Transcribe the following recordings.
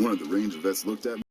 One of the ranger vets looked at me.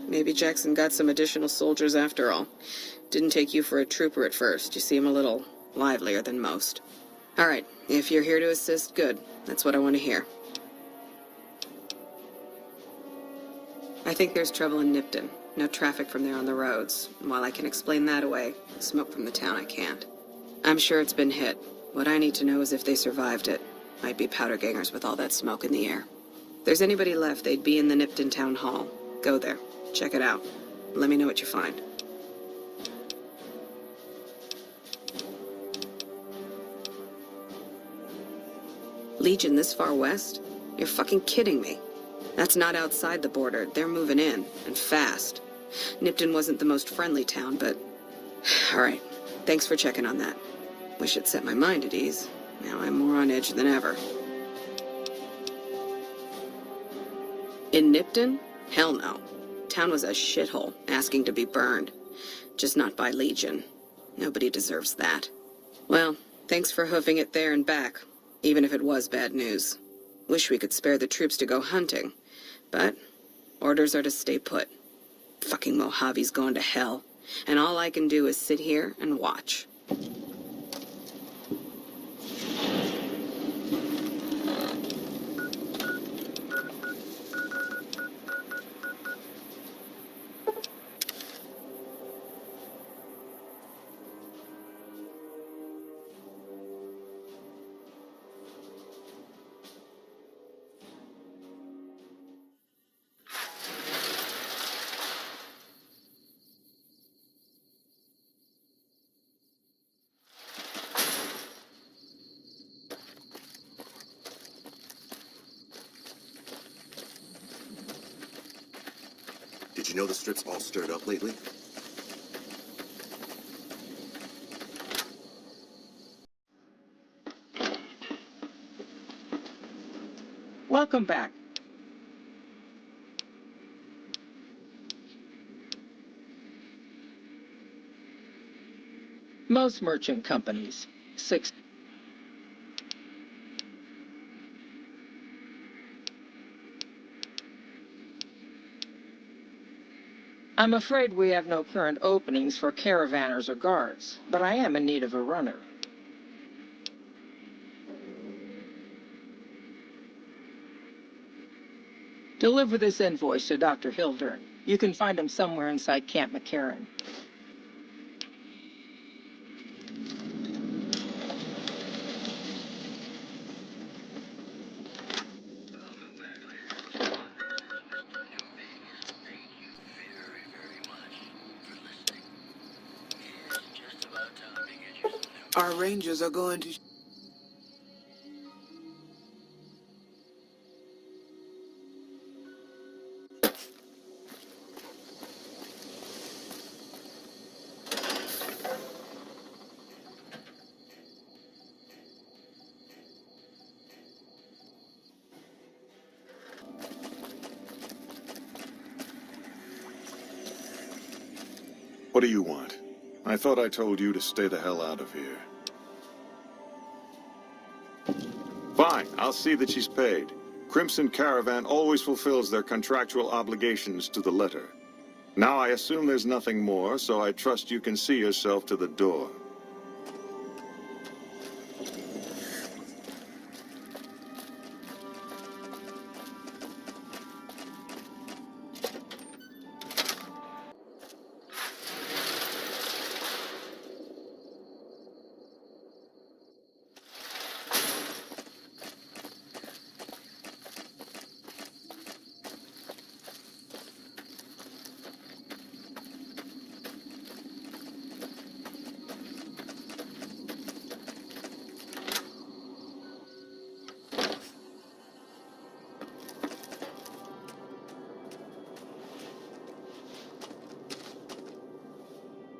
Maybe Jackson got some additional soldiers after all. Didn't take you for a trooper at first. You seem a little livelier than most. All right, if you're here to assist, good. That's what I want to hear. I think there's trouble in Nipton. No traffic from there on the roads. And while I can explain that away, smoke from the town I can't. I'm sure it's been hit. What I need to know is if they survived it. Might be powder gangers with all that smoke in the air. If there's anybody left, they'd be in the Nipton town hall. Go there. Check it out. Let me know what you find. Legion this far west? You're fucking kidding me. That's not outside the border. They're moving in, and fast. Nipton wasn't the most friendly town, but... Alright, thanks for checking on that. Wish it set my mind at ease. Now I'm more on edge than ever. In Nipton? Hell no. Town was a shithole, asking to be burned. Just not by Legion. Nobody deserves that. Well, thanks for hoofing it there and back, even if it was bad news. Wish we could spare the troops to go hunting, but orders are to stay put. Fucking Mojave's going to hell, and all I can do is sit here and watch. Did you know the strip's all stirred up lately? Welcome back. Most merchant companies, I'm afraid we have no current openings for caravanners or guards, but I am in need of a runner. Deliver this invoice to Dr. Hildern. You can find him somewhere inside Camp McCarran. Our rangers are going to... What do you want? I thought I told you to stay the hell out of here. Fine, I'll see that she's paid. Crimson Caravan always fulfills their contractual obligations to the letter. Now I assume there's nothing more, so I trust you can see yourself to the door.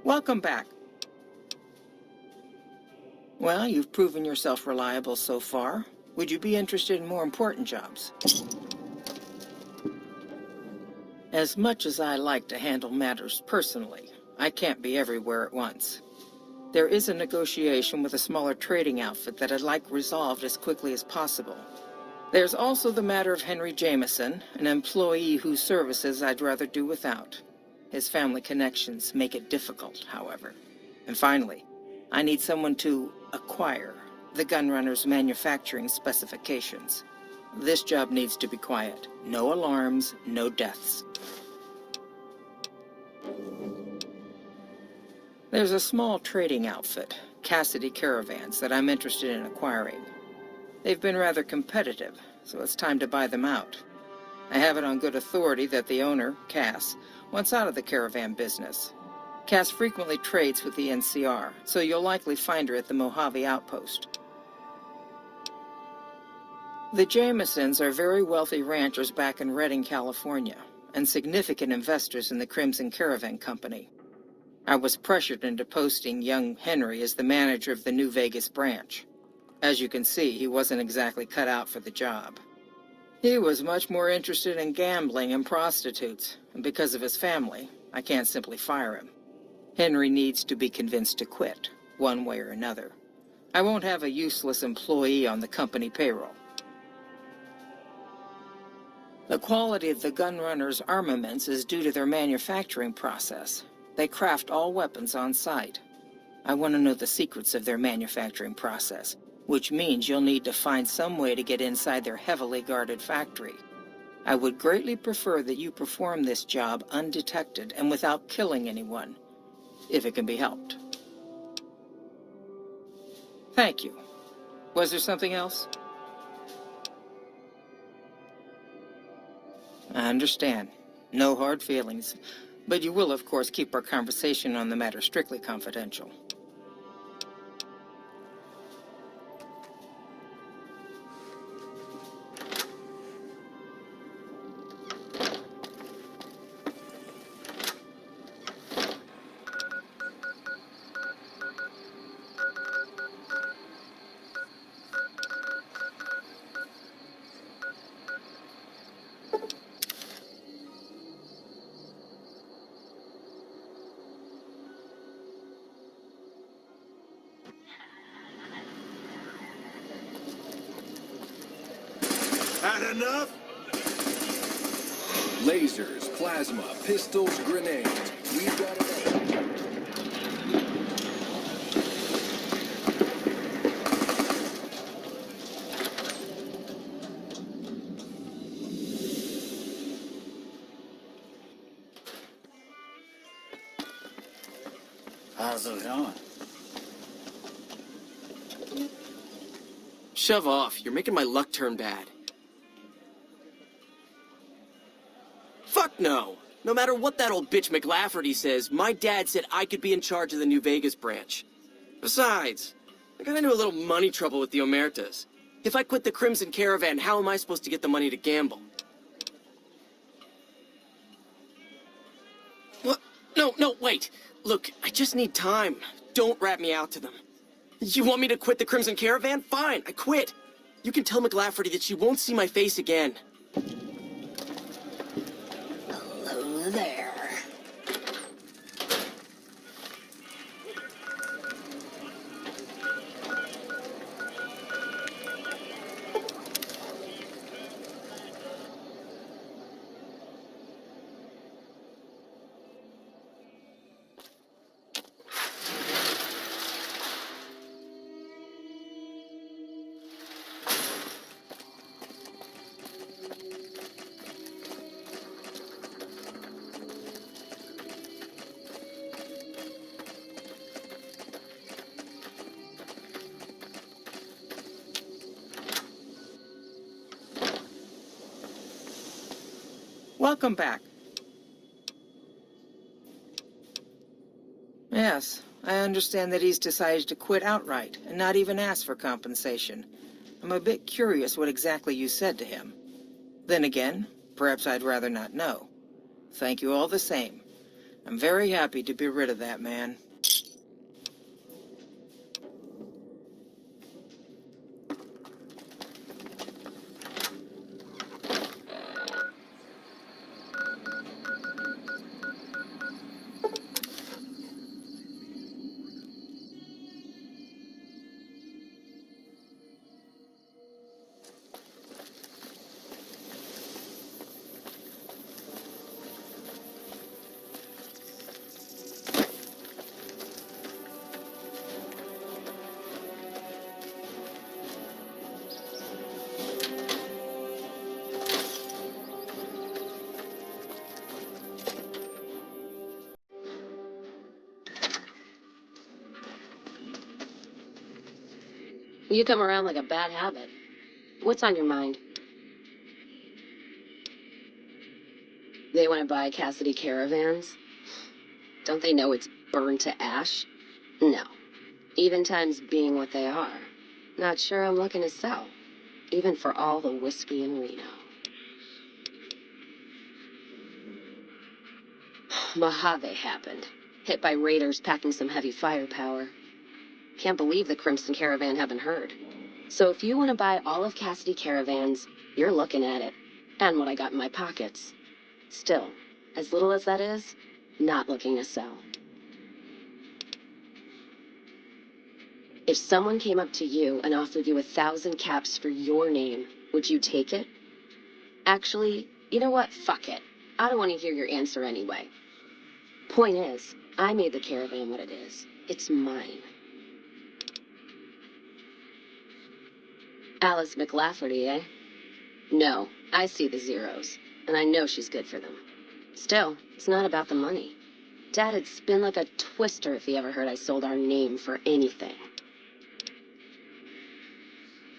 Welcome back. Well, you've proven yourself reliable so far. Would you be interested in more important jobs? As much as I like to handle matters personally, I can't be everywhere at once. There is a negotiation with a smaller trading outfit that I'd like resolved as quickly as possible. There's also the matter of Henry Jameson, an employee whose services I'd rather do without. His family connections make it difficult, however. And finally, I need someone to acquire the gunrunner's manufacturing specifications. This job needs to be quiet. No alarms, no deaths. There's a small trading outfit, Cassidy Caravans, that I'm interested in acquiring. They've been rather competitive, so it's time to buy them out. I have it on good authority that the owner, Cass, wants out of the caravan business. Cass frequently trades with the NCR, so you'll likely find her at the Mojave outpost. The Jamesons are very wealthy ranchers back in Redding, California, and significant investors in the Crimson Caravan Company. I was pressured into posting young Henry as the manager of the New Vegas branch. As you can see, he wasn't exactly cut out for the job. He was much more interested in gambling and prostitutes, and because of his family, I can't simply fire him. Henry needs to be convinced to quit, one way or another. I won't have a useless employee on the company payroll. The quality of the gunrunners' armaments is due to their manufacturing process. They craft all weapons on site. I want to know the secrets of their manufacturing process, which means you'll need to find some way to get inside their heavily guarded factory. I would greatly prefer that you perform this job undetected and without killing anyone, if it can be helped. Thank you. Was there something else? I understand. No hard feelings. But you will, of course, keep our conversation on the matter strictly confidential. Had enough? Lasers, plasma, pistols, grenades. We've got it all. How's it going? Shove off. You're making my luck turn bad. Fuck no. No matter what that old bitch McLafferty says, my dad said I could be in charge of the New Vegas branch. Besides, I got into a little money trouble with the Omertas. If I quit the Crimson Caravan, how am I supposed to get the money to gamble? What? No, wait. Look, I just need time. Don't rat me out to them. You want me to quit the Crimson Caravan? Fine, I quit. You can tell McLafferty that she won't see my face again. Hello there. Welcome back. Yes, I understand that he's decided to quit outright and not even ask for compensation. I'm a bit curious what exactly you said to him. Then again, perhaps I'd rather not know. Thank you all the same. I'm very happy to be rid of that man. You come around like a bad habit. What's on your mind? They want to buy Cassidy caravans? Don't they know it's burned to ash? No. Even times being what they are. Not sure I'm looking to sell. even for all the whiskey in Reno. Mojave happened. Hit by raiders packing some heavy firepower. Can't believe the Crimson Caravan haven't heard. So if you want to buy all of Cassidy Caravans, you're looking at it. And what I got in my pockets. Still, as little as that is, not looking to sell. If someone came up to you and offered you 1,000 caps for your name, would you take it? Actually, you know what? Fuck it. I don't want to hear your answer anyway. Point is, I made the caravan what it is. It's mine. Alice McLafferty, eh? No, I see the zeros, and I know she's good for them. Still, it's not about the money. Dad'd spin like a twister if he ever heard I sold our name for anything.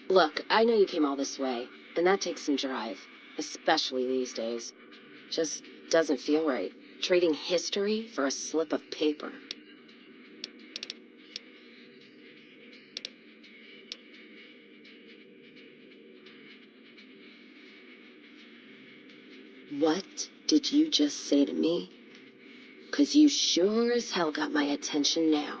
Look, I know you came all this way, and that takes some drive, especially these days. Just doesn't feel right, trading history for a slip of paper. What did you just say to me? 'Cause you sure as hell got my attention now.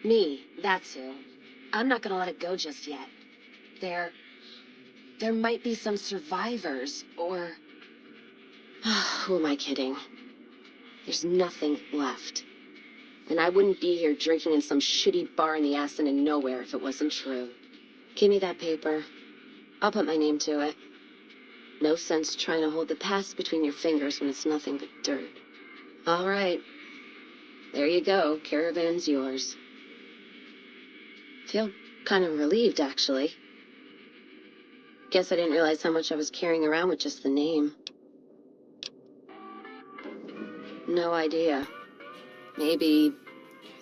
Me, that's who. I'm not gonna let it go just yet. There might be some survivors, or... Who am I kidding? There's nothing left. And I wouldn't be here drinking in some shitty bar in the ass end of nowhere if it wasn't true. Give me that paper. I'll put my name to it. No sense trying to hold the past between your fingers when it's nothing but dirt. All right. There you go. Caravan's yours. Feel kind of relieved, actually. Guess I didn't realize how much I was carrying around with just the name. No idea. Maybe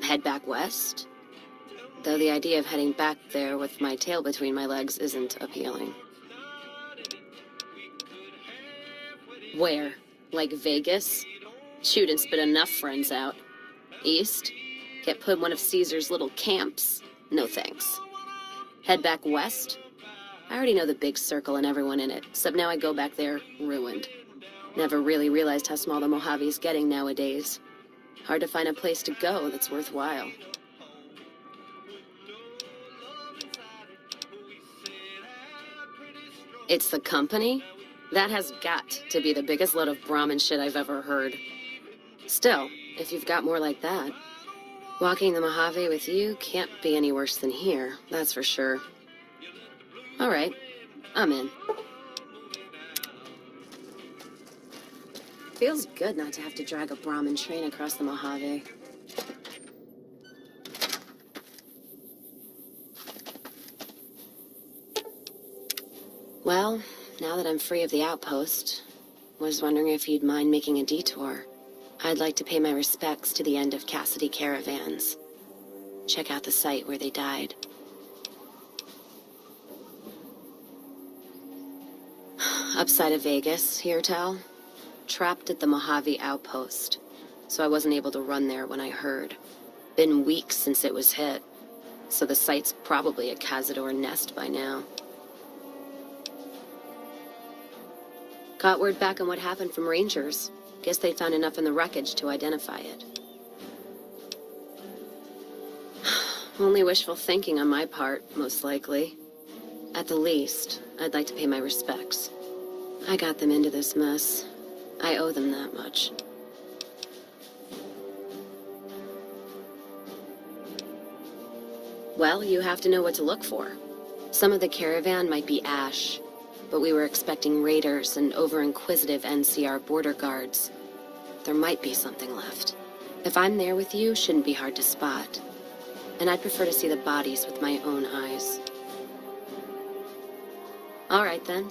head back west? Though the idea of heading back there with my tail between my legs isn't appealing. Where? Like Vegas? Shoot and spit enough friends out. East? Get put in one of Caesar's little camps? No thanks. Head back west? I already know the big circle and everyone in it, except now I go back there ruined. Never really realized how small the Mojave's getting nowadays. Hard to find a place to go that's worthwhile. It's the company? That has got to be the biggest load of Brahmin shit I've ever heard. Still, if you've got more like that, walking the Mojave with you can't be any worse than here, that's for sure. All right, I'm in. Feels good not to have to drag a Brahmin train across the Mojave. Well, now that I'm free of the outpost, was wondering if you'd mind making a detour. I'd like to pay my respects to the end of Cassidy Caravans. Check out the site where they died. Upside of Vegas, here, Tal. Trapped at the Mojave outpost, so I wasn't able to run there when I heard. Been weeks since it was hit, so the site's probably a cazador nest by now. Got word back on what happened from Rangers. Guess they found enough in the wreckage to identify it. Only wishful thinking on my part, most likely. At the least, I'd like to pay my respects. I got them into this mess. I owe them that much. Well, you have to know what to look for. Some of the caravan might be ash, but we were expecting raiders and over-inquisitive NCR border guards. There might be something left. If I'm there with you, shouldn't be hard to spot. And I'd prefer to see the bodies with my own eyes. All right, then.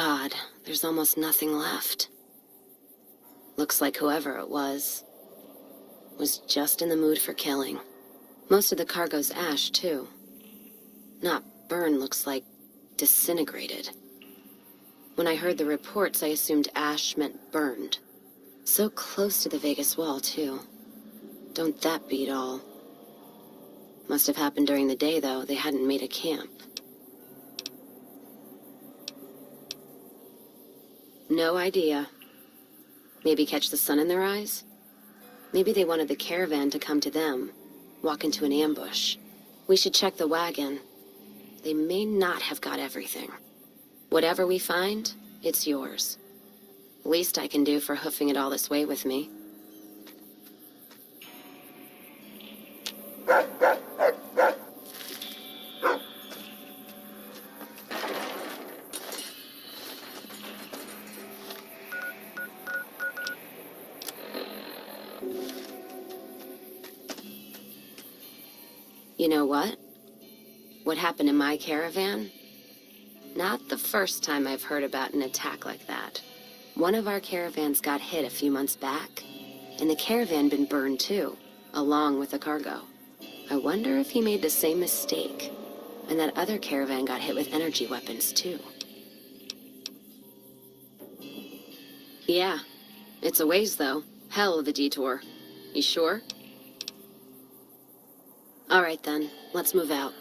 God, there's almost nothing left. Looks like whoever it was just in the mood for killing. Most of the cargo's ash, too. Not burned, looks like disintegrated. When I heard the reports, I assumed ash meant burned. So close to the Vegas wall, too. Don't that beat all? Must have happened during the day, though. They hadn't made a camp. No idea. Maybe catch the sun in their eyes? Maybe they wanted the caravan to come to them, walk into an ambush. We should check the wagon. They may not have got everything. Whatever we find, it's yours. Least I can do for hoofing it all this way with me. You know what? What happened in my caravan? Not the first time I've heard about an attack like that. One of our caravans got hit a few months back, and the caravan been burned too, along with the cargo. I wonder if he made the same mistake, and that other caravan got hit with energy weapons too. Yeah, it's a ways though. Hell of a detour. You sure? All right then, let's move out.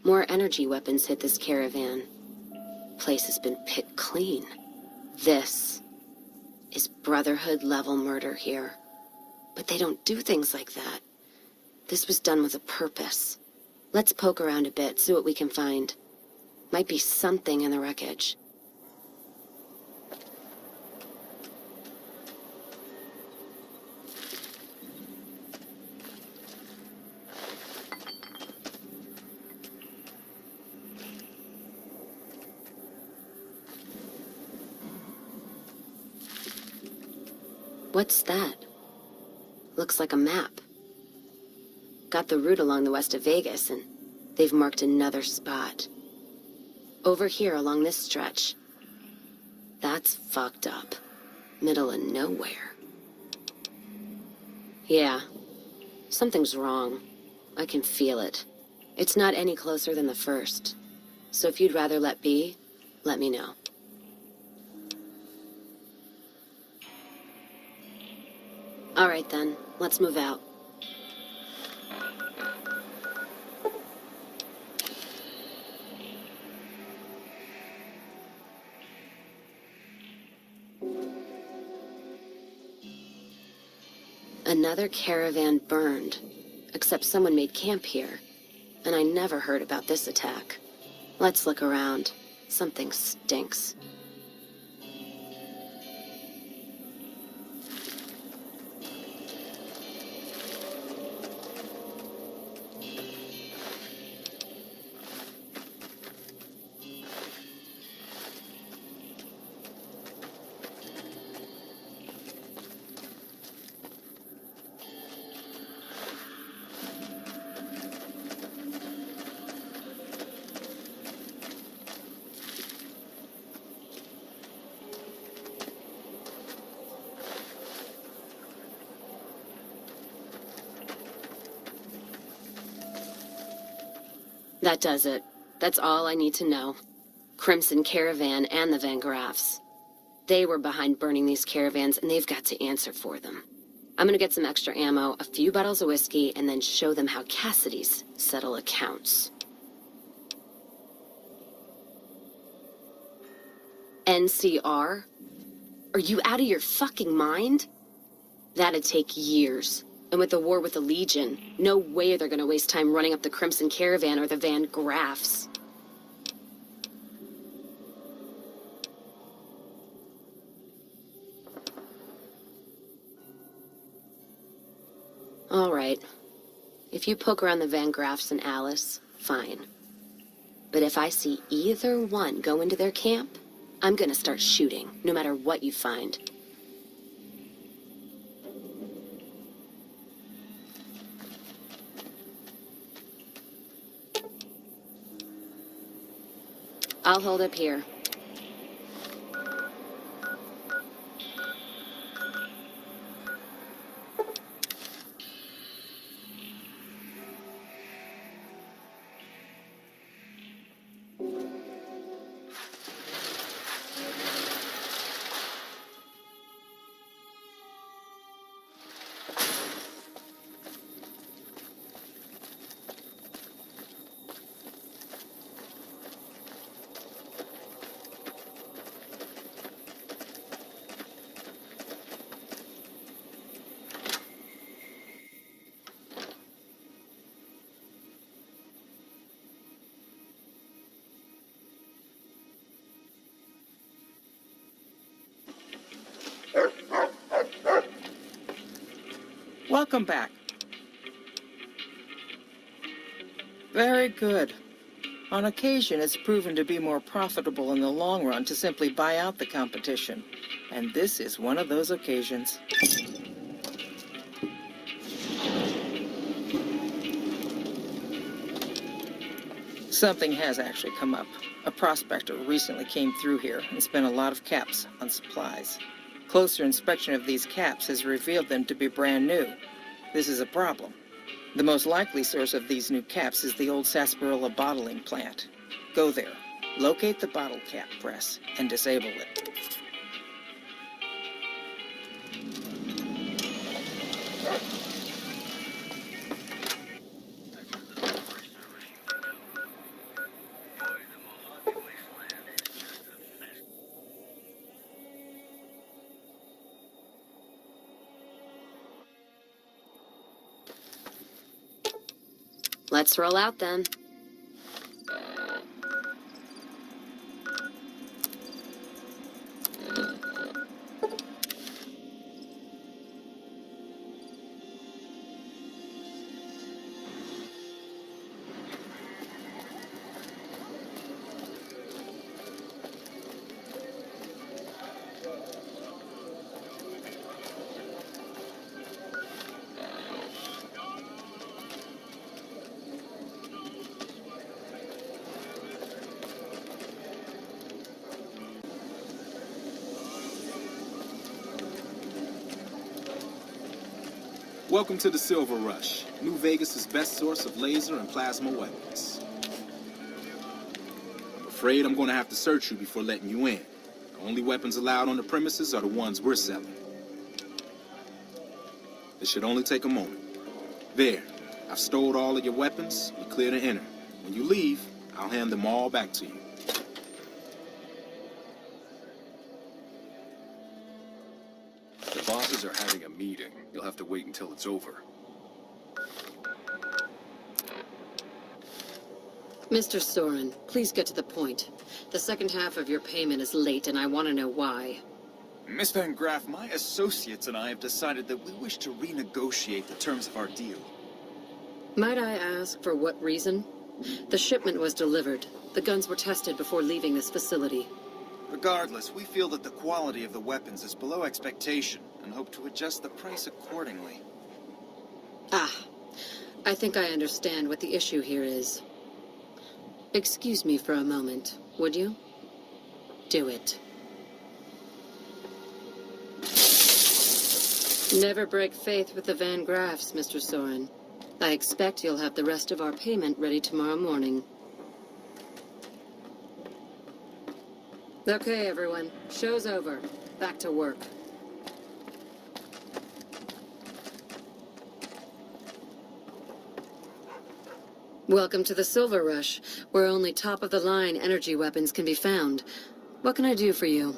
More energy weapons hit this caravan. Place has been picked clean. This is Brotherhood-level murder here. But they don't do things like that. This was done with a purpose. Let's poke around a bit, see what we can find. Might be something in the wreckage. What's that? Looks like a map. Got the route along the west of Vegas, and they've marked another spot. Over here along this stretch. That's fucked up. Middle of nowhere. Yeah, something's wrong. I can feel it. It's not any closer than the first. So if you'd rather let be, let me know. All right then, let's move out. Another caravan burned, except someone made camp here, and I never heard about this attack. Let's look around. Something stinks. That does it. That's all I need to know. Crimson Caravan and the Van Graffs. They were behind burning these caravans, and they've got to answer for them. I'm gonna get some extra ammo, a few bottles of whiskey, and then show them how Cassidy's settle accounts. NCR? Are you out of your fucking mind? That'd take years. And with the war with the Legion, no way they're gonna waste time running up the Crimson Caravan or the Van Graffs. All right. If you poke around the Van Graffs and Alice, fine. But if I see either one go into their camp, I'm gonna start shooting, no matter what you find. I'll hold up here. Welcome back. Very good. On occasion, it's proven to be more profitable in the long run to simply buy out the competition. And this is one of those occasions. Something has actually come up. A prospector recently came through here and spent a lot of caps on supplies. Closer inspection of these caps has revealed them to be brand new. This is a problem. The most likely source of these new caps is the old sarsaparilla bottling plant. Go there, locate the bottle cap press, and disable it. Let's roll out then. Welcome to the Silver Rush, New Vegas' best source of laser and plasma weapons. I'm afraid I'm going to have to search you before letting you in. The only weapons allowed on the premises are the ones we're selling. This should only take a moment. There, I've stowed all of your weapons. You're clear to enter. When you leave, I'll hand them all back to you. The bosses are having a meeting. You'll have to wait until it's over. Mr. Soren, please get to the point. The second half of your payment is late, and I want to know why. Miss Van Graff, my associates and I have decided that we wish to renegotiate the terms of our deal. Might I ask for what reason? The shipment was delivered. The guns were tested before leaving this facility. Regardless, we feel that the quality of the weapons is below expectation and hope to adjust the price accordingly. Ah, I think I understand what the issue here is. Excuse me for a moment, would you? Do it. Never break faith with the Van Graffs, Mr. Soren. I expect you'll have the rest of our payment ready tomorrow morning. Okay, everyone. Show's over. Back to work. Welcome to the Silver Rush, where only top-of-the-line energy weapons can be found. What can I do for you?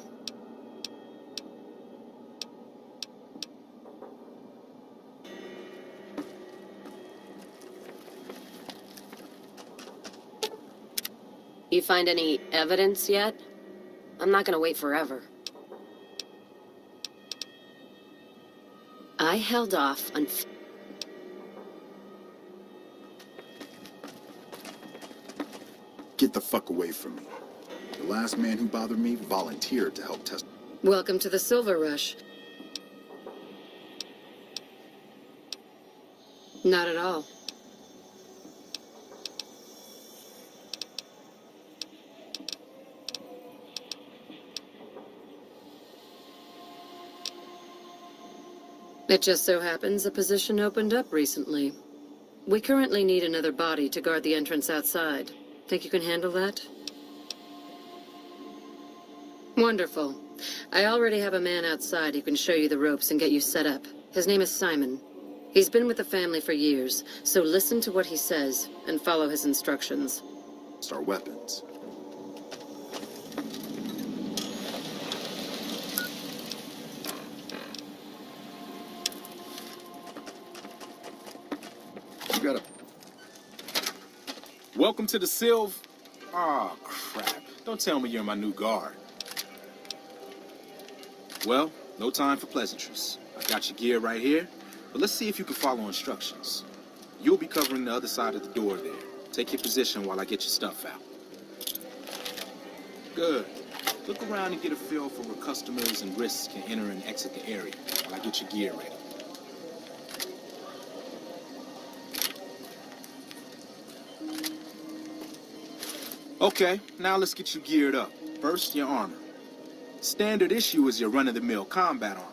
You find any evidence yet? I'm not gonna wait forever. I held off on... Get the fuck away from me. The last man who bothered me volunteered to help test. Welcome to the Silver Rush. Not at all. It just so happens a position opened up recently. We currently need another body to guard the entrance outside. Think you can handle that? Wonderful. I already have a man outside who can show you the ropes and get you set up. His name is Simon. He's been with the family for years, so listen to what he says and follow his instructions. Our weapons. You got a... Welcome to the Silv... Aw, crap. Don't tell me you're my new guard. Well, no time for pleasantries. I got your gear right here, but let's see if you can follow instructions. You'll be covering the other side of the door there. Take your position while I get your stuff out. Good. Look around and get a feel for where customers and risks can enter and exit the area while I get your gear ready. Okay, now let's get you geared up. First, your armor. Standard issue is your run-of-the-mill combat armor,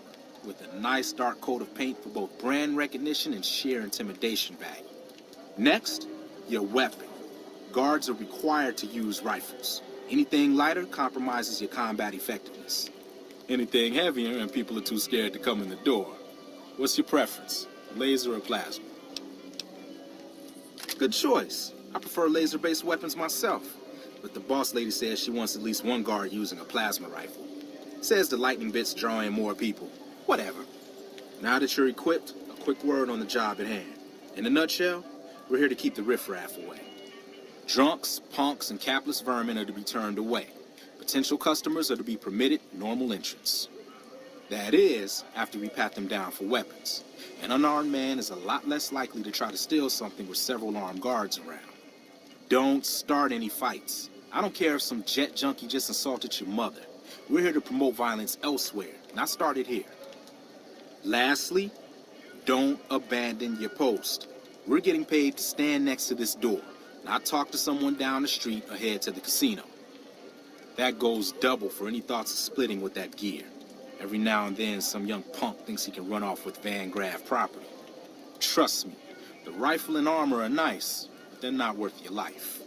with a nice dark coat of paint for both brand recognition and sheer intimidation value. Next, your weapon. Guards are required to use rifles. Anything lighter compromises your combat effectiveness. Anything heavier and people are too scared to come in the door. What's your preference, laser or plasma? Good choice. I prefer laser-based weapons myself, but the boss lady says she wants at least one guard using a plasma rifle. Says the lightning bits draw in more people. Whatever. Now that you're equipped, a quick word on the job at hand. In a nutshell, we're here to keep the riffraff away. Drunks, punks, and capless vermin are to be turned away. Potential customers are to be permitted normal entrance. That is, after we pat them down for weapons. An unarmed man is a lot less likely to try to steal something with several armed guards around. Don't start any fights. I don't care if some jet junkie just assaulted your mother. We're here to promote violence elsewhere, not start it here. Lastly, don't abandon your post. We're getting paid to stand next to this door, not talk to someone down the street or head to the casino. That goes double for any thoughts of splitting with that gear. Every now and then, some young punk thinks he can run off with Van Graff property. Trust me, the rifle and armor are nice, but they're not worth your life.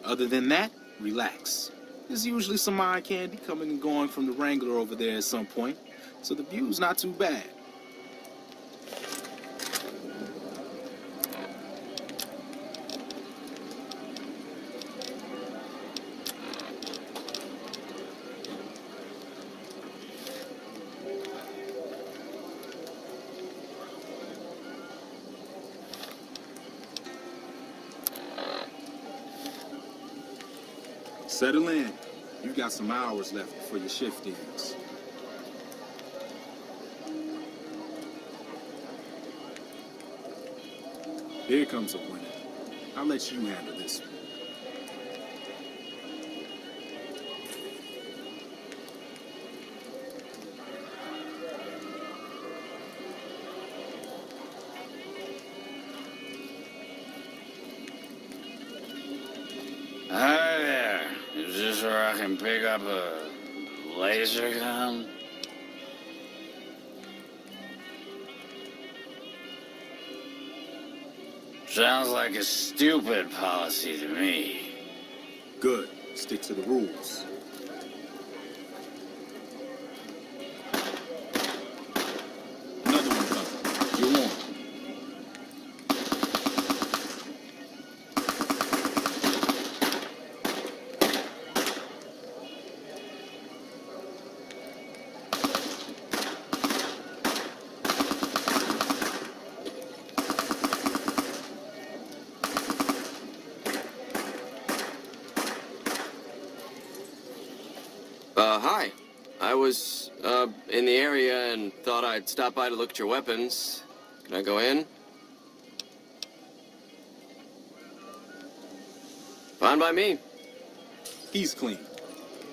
Other than that, relax. There's usually some eye candy coming and going from the Wrangler over there at some point, so the view's not too bad. Settle in. You've got some hours left before your shift ends. Here comes a winner. I'll let you handle this one. Hi there. Is this where I can pick up a laser gun? Sounds like a stupid policy to me. Good. Stick to the rules. Another one coming. You're on. Hi. I was, in the area and thought I'd stop by to look at your weapons. Can I go in? Fine by me. He's clean.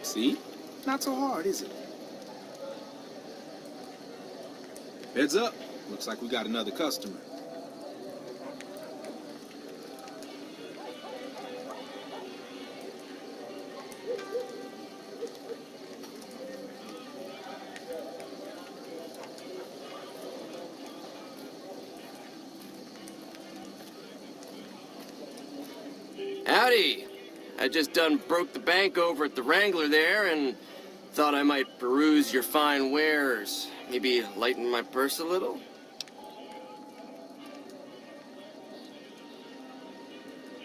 See? Not so hard, is it? Heads up. Looks like we got another customer. Howdy! I just done broke the bank over at the Wrangler there and thought I might peruse your fine wares. Maybe lighten my purse a little?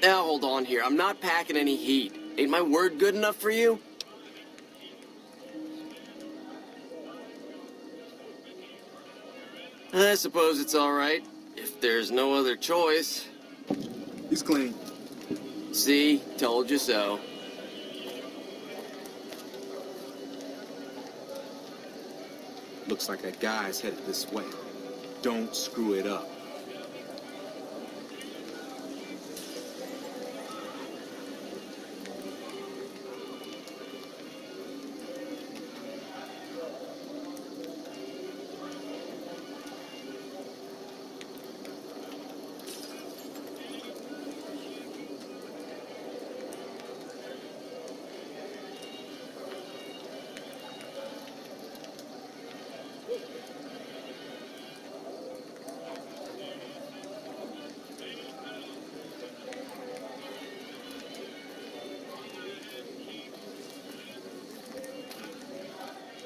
Now hold on here, I'm not packing any heat. Ain't my word good enough for you? I suppose it's alright, if there's no other choice. He's clean. See? Told you so. Looks like that guy's headed this way. Don't screw it up.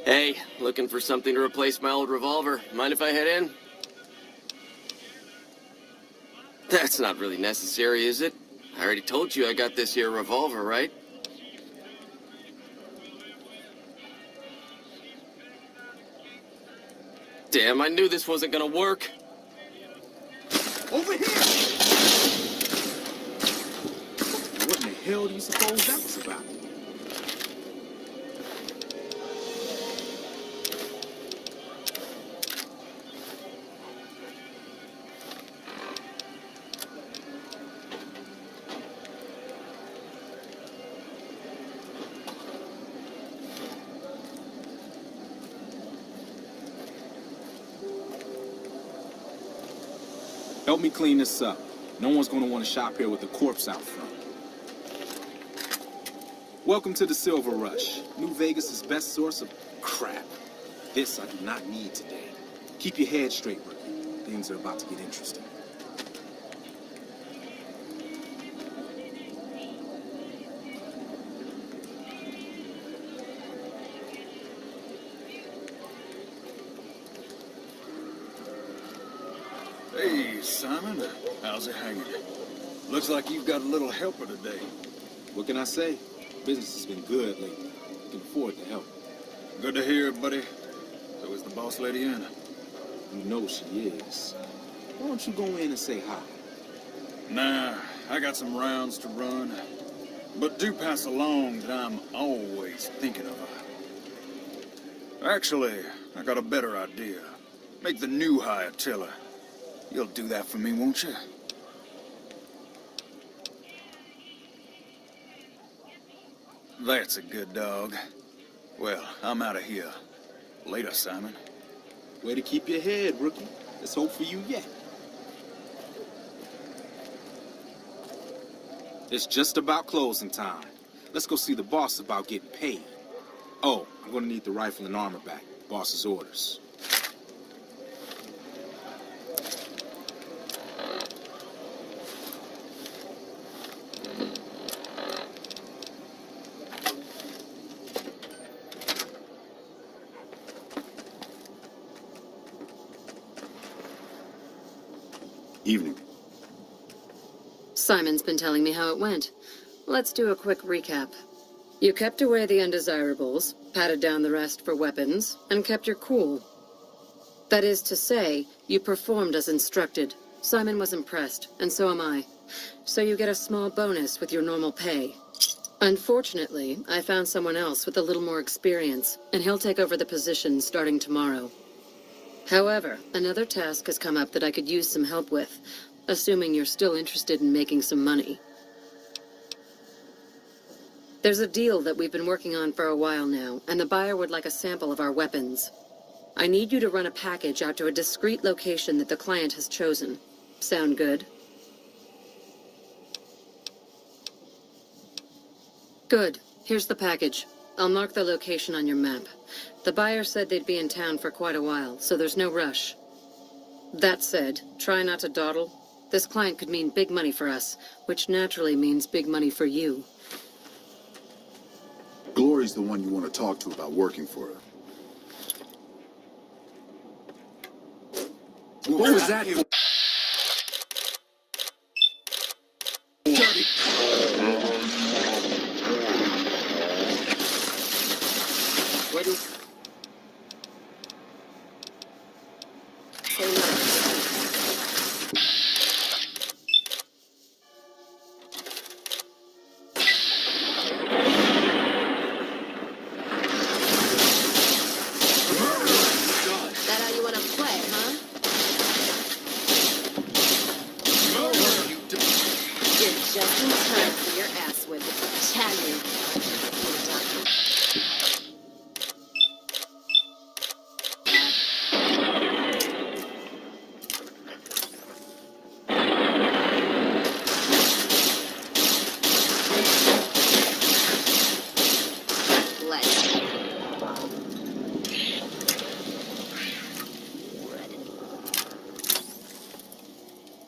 Hey, looking for something to replace my old revolver. Mind if I head in? That's not really necessary, is it? I already told you I got this here revolver, right? Damn, I knew this wasn't gonna work. Over here! What in the hell do you suppose that was about? Help me clean this up. No one's gonna want to shop here with a corpse out front. Welcome to the Silver Rush, New Vegas' best source of crap. This I do not need today. Keep your head straight, rookie. Things are about to get interesting. Hey, Simon. How's it hanging? Looks like you've got a little helper today. What can I say? Business has been good lately. I can afford the help. Good to hear, buddy. So is the boss lady in? You know she is. Why don't you go in and say hi? Nah, I got some rounds to run. But do pass along that I'm always thinking of her. Actually, I got a better idea. Make the new hire tell her. You'll do that for me, won't you? That's a good dog. Well, I'm out of here. Later, Simon. Way to keep your head, rookie. Let's hope for you yet. It's just about closing time. Let's go see the boss about getting paid. Oh, I'm gonna need the rifle and armor back. Boss's orders. Evening. Simon's been telling me how it went. Let's do a quick recap. You kept away the undesirables, patted down the rest for weapons, and kept your cool. That is to say, you performed as instructed. Simon was impressed, and so am I. So you get a small bonus with your normal pay. Unfortunately, I found someone else with a little more experience, and he'll take over the position starting tomorrow. However, another task has come up that I could use some help with, assuming you're still interested in making some money. There's a deal that we've been working on for a while now, and the buyer would like a sample of our weapons. I need you to run a package out to a discrete location that the client has chosen. Sound good? Good. Here's the package. I'll mark the location on your map. The buyer said they'd be in town for quite a while, so there's no rush. That said, try not to dawdle. This client could mean big money for us, which naturally means big money for you. Glory's the one you want to talk to about working for her. What was that?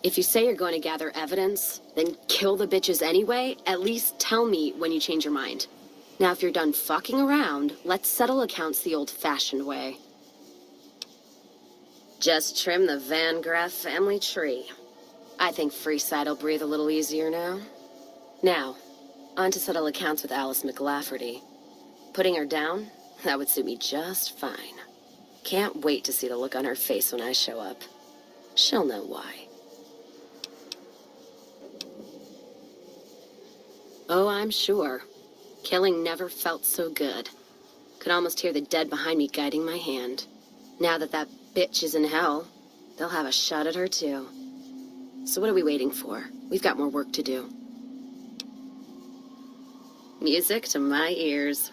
If you say you're going to gather evidence, then kill the bitches anyway, at least tell me when you change your mind. Now, if you're done fucking around, let's settle accounts the old-fashioned way. Just trim the Van Graff family tree. I think Freeside'll breathe a little easier now. Now, on to settle accounts with Alice McLafferty. Putting her down? That would suit me just fine. Can't wait to see the look on her face when I show up. She'll know why. Oh, I'm sure. Killing never felt so good. Could almost hear the dead behind me guiding my hand. Now that that bitch is in hell, they'll have a shot at her too. So what are we waiting for? We've got more work to do. Music to my ears.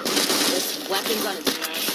This weapon's on its ass.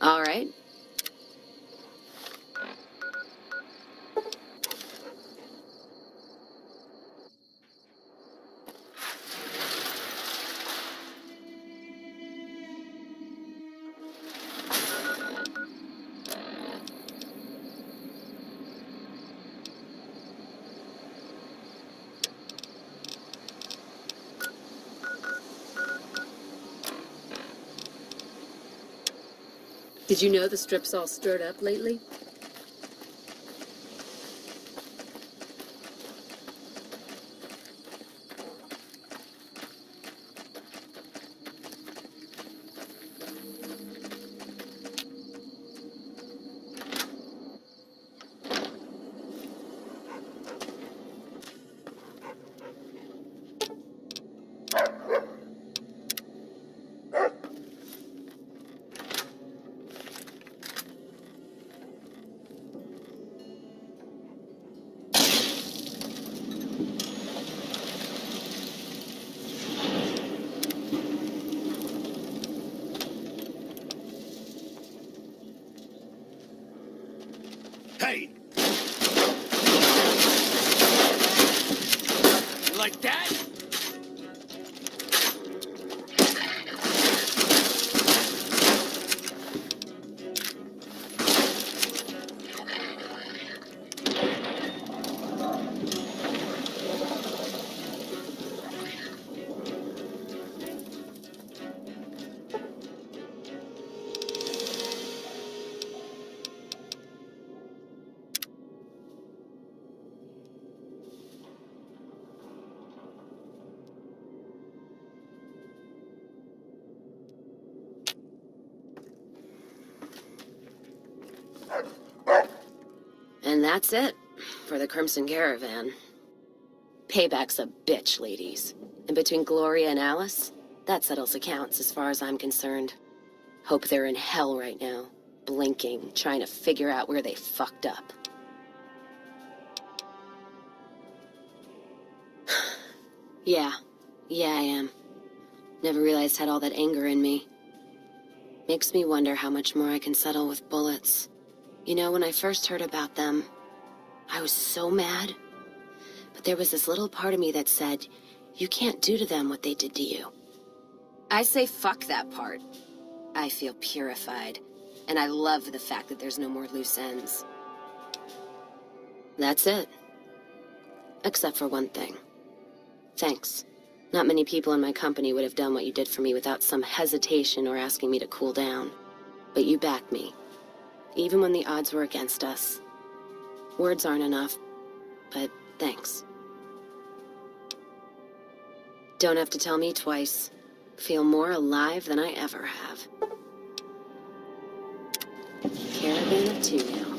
All right. Did you know the strip's all stirred up lately? like that? And that's it for the Crimson Caravan. Payback's a bitch, ladies. And between Gloria and Alice, that settles accounts as far as I'm concerned. Hope they're in hell right now, blinking, trying to figure out where they fucked up. Yeah I am. Never realized I had all that anger in me. Makes me wonder how much more I can settle with bullets. You know, when I first heard about them, I was so mad. But there was this little part of me that said, you can't do to them what they did to you. I say fuck that part. I feel purified, and I love the fact that there's no more loose ends. That's it. Except for one thing. Thanks. Not many people in my company would have done what you did for me without some hesitation or asking me to cool down. But you backed me. Even when the odds were against us. Words aren't enough, but thanks. Don't have to tell me twice. Feel more alive than I ever have. Caravan of two now.